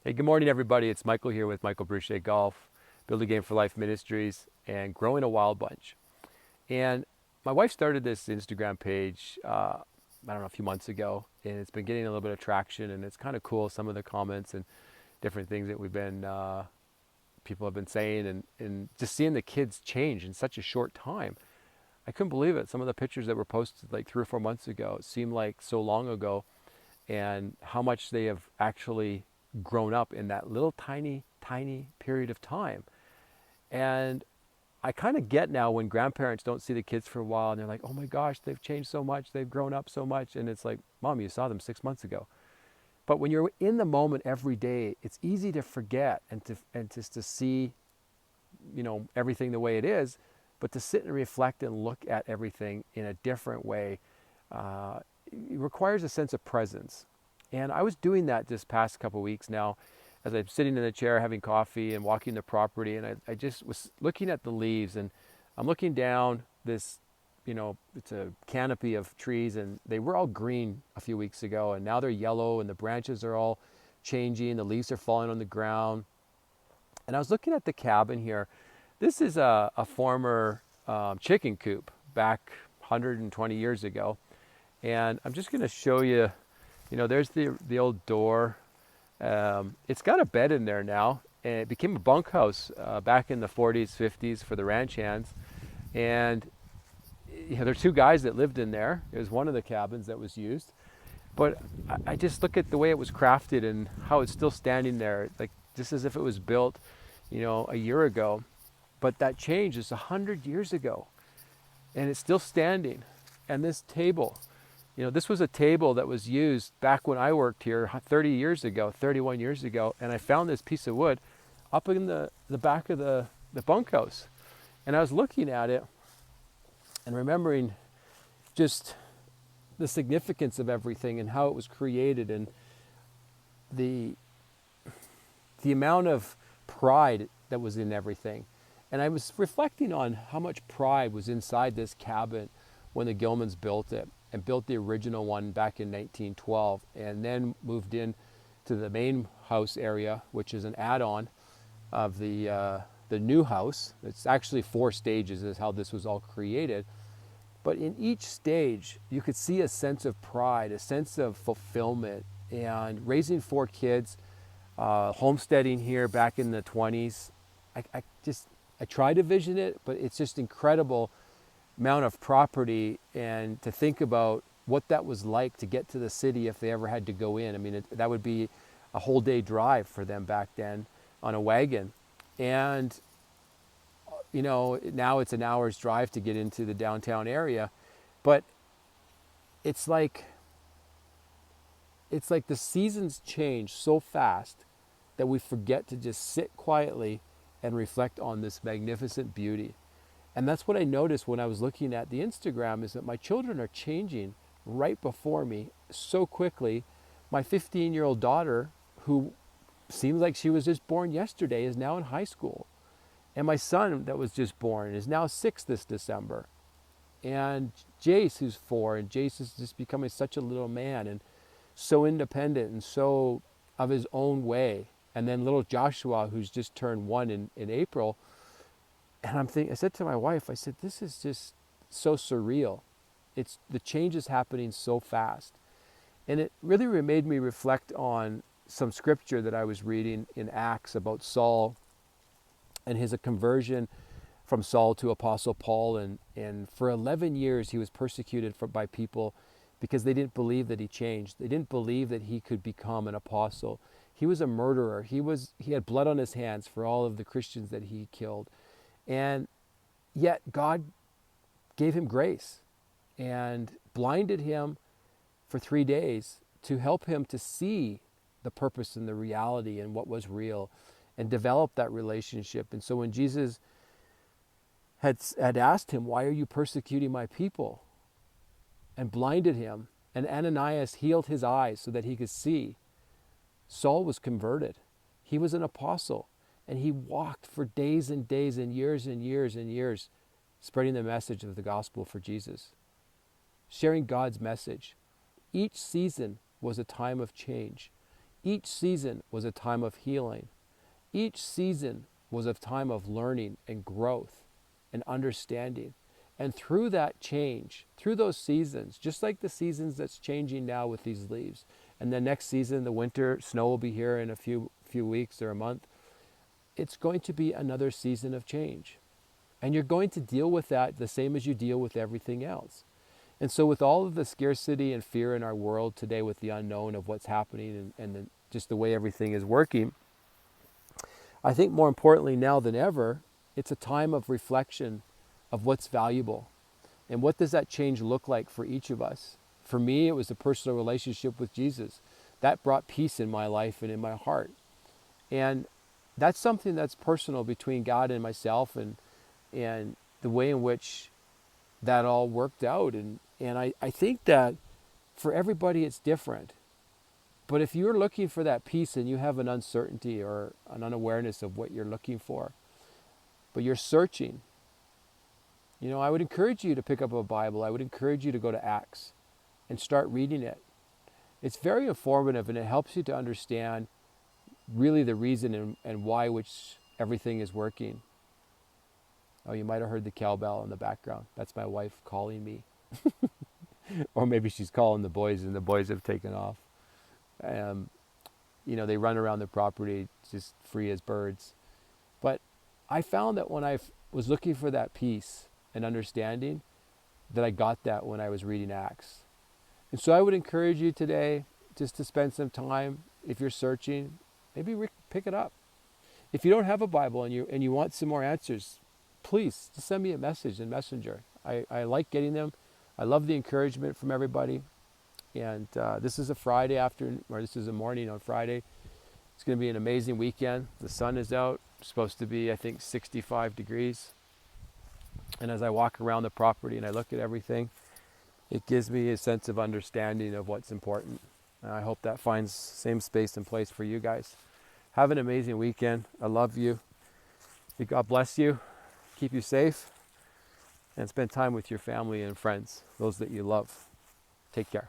Hey, good morning, everybody. It's Michael here with Michael Bruchet Golf, Build a Game for Life Ministries, and Growing a Wild Bunch. And my wife started this Instagram page, I don't know, a few months ago, and it's been getting a little bit of traction, and it's kind of cool, some of the comments and different things that people have been saying, and just seeing the kids change in such a short time. I couldn't believe it. Some of the pictures that were posted like 3 or 4 months ago, it seemed like so long ago, and how much they have actually grown up in that little tiny period of time. And I kind of get now when grandparents don't see the kids for a while and they're like, oh my gosh, they've changed so much, they've grown up so much. And it's like, Mom, you saw them 6 months ago. But when you're in the moment every day, it's easy to forget and just to see, everything the way it is. But to sit and reflect and look at everything in a different way, it requires a sense of presence. And I was doing that this past couple of weeks now, as I'm sitting in the chair having coffee and walking the property, and I just was looking at the leaves, and I'm looking down this, it's a canopy of trees, and they were all green a few weeks ago, and now they're yellow, and the branches are all changing, the leaves are falling on the ground. And I was looking at the cabin here. This is a former chicken coop back 120 years ago. And I'm just going to show you, there's the old door. It's got a bed in there now, and it became a bunkhouse back in the 40s, 50s for the ranch hands. And there's two guys that lived in there. It was one of the cabins that was used. But I just look at the way it was crafted and how it's still standing there, like just as if it was built, a year ago. But that change is 100 years ago, and it's still standing. And this table, this was a table that was used back when I worked here 30 years ago, 31 years ago, and I found this piece of wood up in the back of the bunkhouse. And I was looking at it and remembering just the significance of everything and how it was created, and the amount of pride that was in everything. And I was reflecting on how much pride was inside this cabin when the Gilmans built it, and built the original one back in 1912, and then moved in to the main house area, which is an add-on of the new house. It's actually 4 stages is how this was all created. But in each stage, you could see a sense of pride, a sense of fulfillment, and raising 4 kids, homesteading here back in the 20s. I try to vision it, but it's just incredible amount of property, and to think about what that was like to get to the city if they ever had to go in. I mean, that would be a whole day drive for them back then on a wagon. And, now it's an hour's drive to get into the downtown area. But it's like the seasons change so fast that we forget to just sit quietly and reflect on this magnificent beauty. And that's what I noticed when I was looking at the Instagram, is that my children are changing right before me so quickly. My 15-year-old daughter, who seems like she was just born yesterday, is now in high school. And my son that was just born is now 6 this December. And Jace, who's 4, and Jace is just becoming such a little man and so independent and so of his own way. And then little Joshua, who's just turned 1 in April. And I said to my wife, I said, this is just so surreal. The change is happening so fast. And it really made me reflect on some scripture that I was reading in Acts about Saul and his conversion from Saul to Apostle Paul. And for 11 years, he was persecuted by people because they didn't believe that he changed. They didn't believe that he could become an apostle. He was a murderer. He had blood on his hands for all of the Christians that he killed. And yet God gave him grace and blinded him for 3 days to help him to see the purpose and the reality and what was real, and develop that relationship. And so when Jesus had asked him, why are you persecuting my people? And blinded him, and Ananias healed his eyes so that he could see, Saul was converted. He was an apostle. And he walked for days and days and years and years and years, spreading the message of the gospel for Jesus, sharing God's message. Each season was a time of change. Each season was a time of healing. Each season was a time of learning and growth and understanding. And through that change, through those seasons, just like the seasons that's changing now with these leaves, and the next season, the winter, snow will be here in a few weeks or a month, it's going to be another season of change. And you're going to deal with that the same as you deal with everything else. And so with all of the scarcity and fear in our world today, with the unknown of what's happening and just the way everything is working, I think more importantly now than ever, it's a time of reflection of what's valuable. And what does that change look like for each of us? For me, it was a personal relationship with Jesus. That brought peace in my life and in my heart. And that's something that's personal between God and myself, and the way in which that all worked out. And I think that for everybody it's different. But if you're looking for that peace and you have an uncertainty or an unawareness of what you're looking for, but you're searching, I would encourage you to pick up a Bible. I would encourage you to go to Acts and start reading it. It's very informative, and it helps you to understand really the reason and why which everything is working. Oh, you might have heard the cowbell in the background. That's my wife calling me. Or maybe she's calling the boys and the boys have taken off. They run around the property just free as birds. But I found that when I was looking for that peace and understanding, that I got that when I was reading Acts. And so I would encourage you today just to spend some time, if you're searching, maybe pick it up. If you don't have a Bible and you want some more answers, please just send me a message in Messenger. I like getting them. I love the encouragement from everybody. And this is a Friday afternoon, or this is a morning on Friday. It's going to be an amazing weekend. The sun is out. It's supposed to be, I think, 65 degrees. And as I walk around the property and I look at everything, it gives me a sense of understanding of what's important. And I hope that finds same space and place for you guys. Have an amazing weekend. I love you. May God bless you. Keep you safe. And spend time with your family and friends, those that you love. Take care.